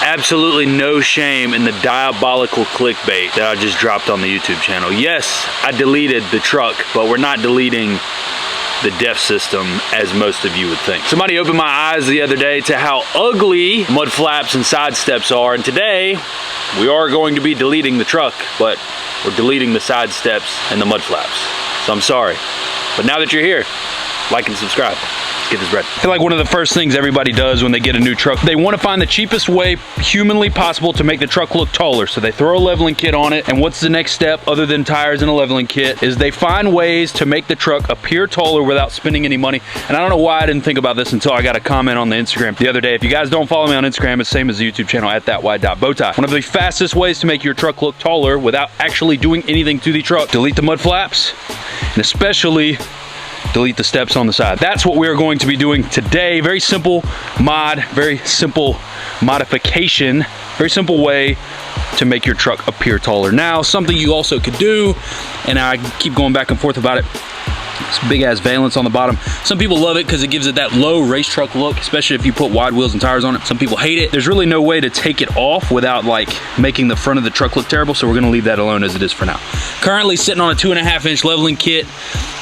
absolutely no shame in the diabolical clickbait that I just dropped on the YouTube channel. Yes, I deleted the truck, but we're not deleting the DEF system as most of you would think. Somebody opened my eyes the other day to how ugly mud flaps and side steps are, and today we are going to be deleting the truck, but we're deleting the side steps and the mud flaps. So I'm sorry, but now that you're here, like and subscribe. Get this bread. I feel like one of the first things everybody does when they get a new truck, they want to find the cheapest way humanly possible to make the truck look taller. So they throw a leveling kit on it, and what's the next step other than tires and a leveling kit is they find ways to make the truck appear taller without spending any money. And I don't know why I didn't think about this until I got a comment on the Instagram the other day. If you guys don't follow me on Instagram, it's the same as the YouTube channel at thatwide.bowtie. One of the fastest ways to make your truck look taller without actually doing anything to the truck: delete the mud flaps, and especially delete the steps on the side. That's what we are going to be doing today. Very simple mod, very simple modification, very simple way to make your truck appear taller. Now, something you also could do, and I keep going back and forth about it, this big ass valance on the bottom. Some people love it because it gives it that low race truck look, especially if you put wide wheels and tires on it. Some people hate it. There's really no way to take it off without like making the front of the truck look terrible, so we're gonna leave that alone as it is for now. Currently sitting on a 2.5-inch leveling kit,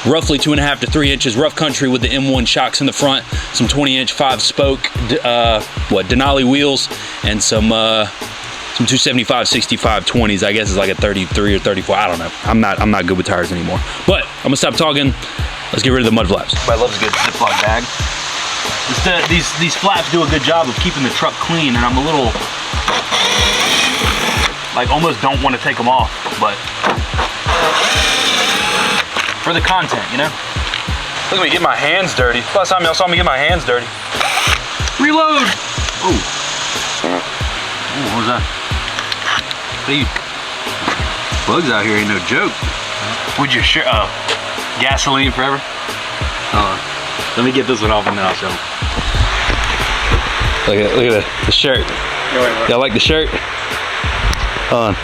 roughly 2.5 to 3 inches, rough country with the M1 shocks in the front, some 20-inch 5-spoke Denali wheels, and some 275 65 20s. I guess it's like a 33 or 34. I don't know. I'm not good with tires anymore. But I'm gonna stop talking. Let's get rid of the mud flaps. Everybody loves a good Ziploc bag. These flaps do a good job of keeping the truck clean, and I'm a little like almost don't want to take them off, but for the content, you know. Look at me get my hands dirty. Last time y'all saw me get my hands dirty. Reload. Ooh. Ooh, what was that? These bugs out here ain't no joke. Would you sure? Gasoline forever? Let me get this one off and then I'll show them. Look at the shirt. Y'all like the shirt? Hold on.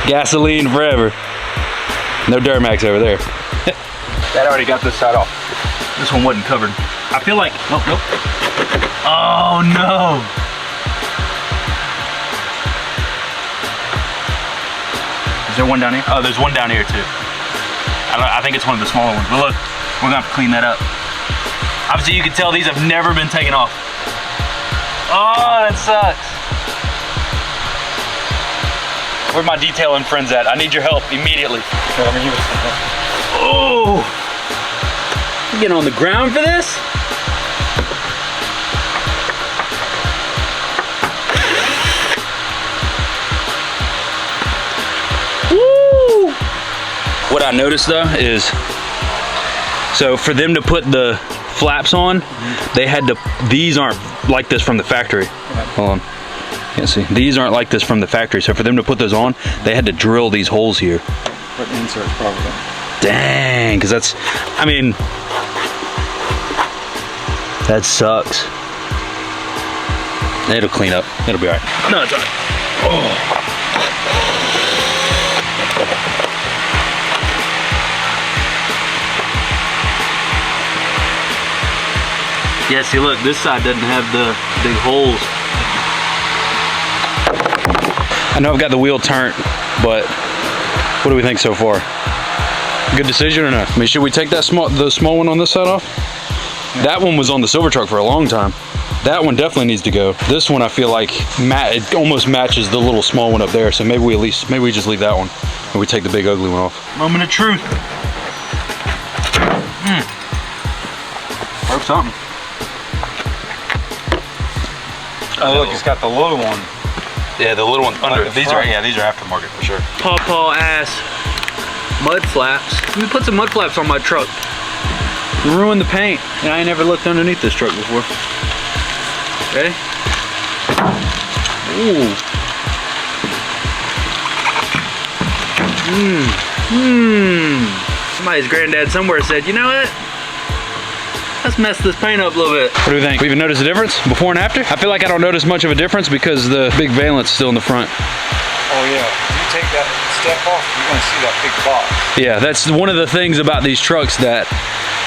Gasoline forever. No Duramax over there. That already got this side off. This one wasn't covered. I feel like, nope. Oh no. Is there one down here? Oh, there's one down here too. I think it's one of the smaller ones. But look, we're gonna have to clean that up. Obviously, you can tell these have never been taken off. Oh, that sucks. Where my detailing friends at? I need your help immediately. Oh, you getting on the ground for this? What I noticed though is, so for them to put the flaps on, they had to, these aren't like this from the factory. Hold on, can't see. These aren't like this from the factory. So for them to put those on, they had to drill these holes here. Put the inserts probably. Dang, because that's, I mean, that sucks. It'll clean up, it'll be all right. No, it's all right. Oh. Yeah, see look, this side doesn't have the big holes. I know I've got the wheel turned, but what do we think so far? Good decision or not? I mean, should we take that the small one on this side off? Yeah. That one was on the silver truck for a long time. That one definitely needs to go. This one I feel like it almost matches the little small one up there, so maybe we just leave that one and we take the big ugly one off. Moment of truth. Broke something. Oh look, it's got the little one. Yeah, the little one under. These are aftermarket for sure. Paw ass mud flaps. Let me put some mud flaps on my truck. Ruin the paint. And I ain't never looked underneath this truck before. Ready? Ooh. Somebody's granddad somewhere said, you know what? Let's mess this paint up a little bit. What do you think? We even notice a difference before and after? I feel like I don't notice much of a difference because the big valance is still in the front. Oh yeah, you take that step off, you're gonna see that big box. Yeah, that's one of the things about these trucks that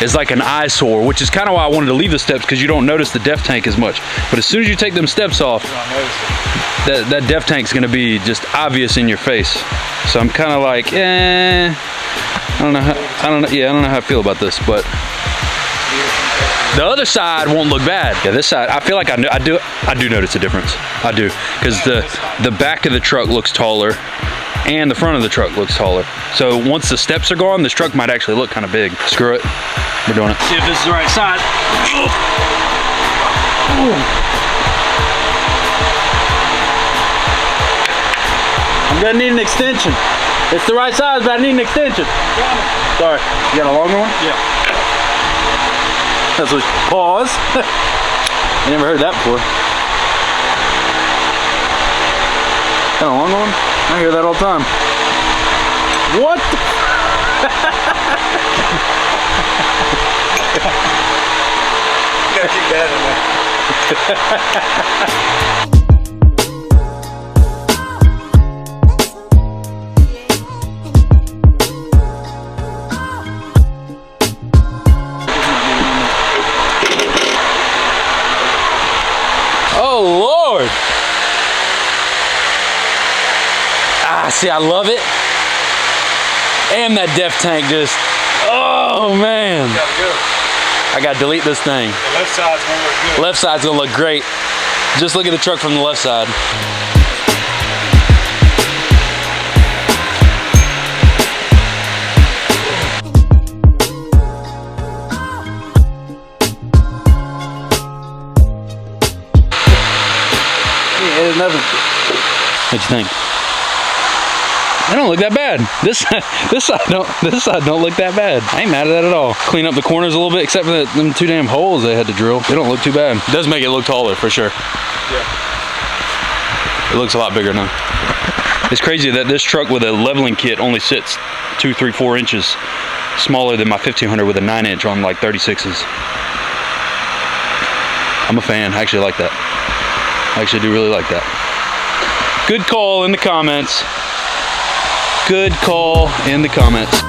is like an eyesore, which is kind of why I wanted to leave the steps, because you don't notice the def tank as much. But as soon as you take them steps off, that def tank's gonna be just obvious in your face. So I'm kind of like, I don't know how I feel about this, but the other side won't look bad. Yeah, this side, I feel like I do notice a difference. I do, because the back of the truck looks taller and the front of the truck looks taller. So once the steps are gone, this truck might actually look kind of big. Screw it, we're doing it. See if this is the right side. I'm gonna need an extension. It's the right size, but I need an extension. Sorry, you got a longer one? Yeah. That's what, pause. I never heard that before. Got a longer one? I hear that all the time. What? You gotta keep that in there. Oh Lord! Ah, see, I love it. And that def tank just, oh man. I gotta delete this thing. The left side's gonna look good. Left side's gonna look great. Just look at the truck from the left side. Yeah, nothing. What you think? They don't look that bad. This side don't look that bad. I ain't mad at that at all. Clean up the corners a little bit, except for them 2 damn holes they had to drill. They don't look too bad. It does make it look taller for sure. Yeah. It looks a lot bigger now. It's crazy that this truck with a leveling kit only sits 2, 3, 4 inches smaller than my 1500 with a 9-inch on like 36s. I'm a fan. I actually like that. I actually do really like that. Good call in the comments. Good call in the comments.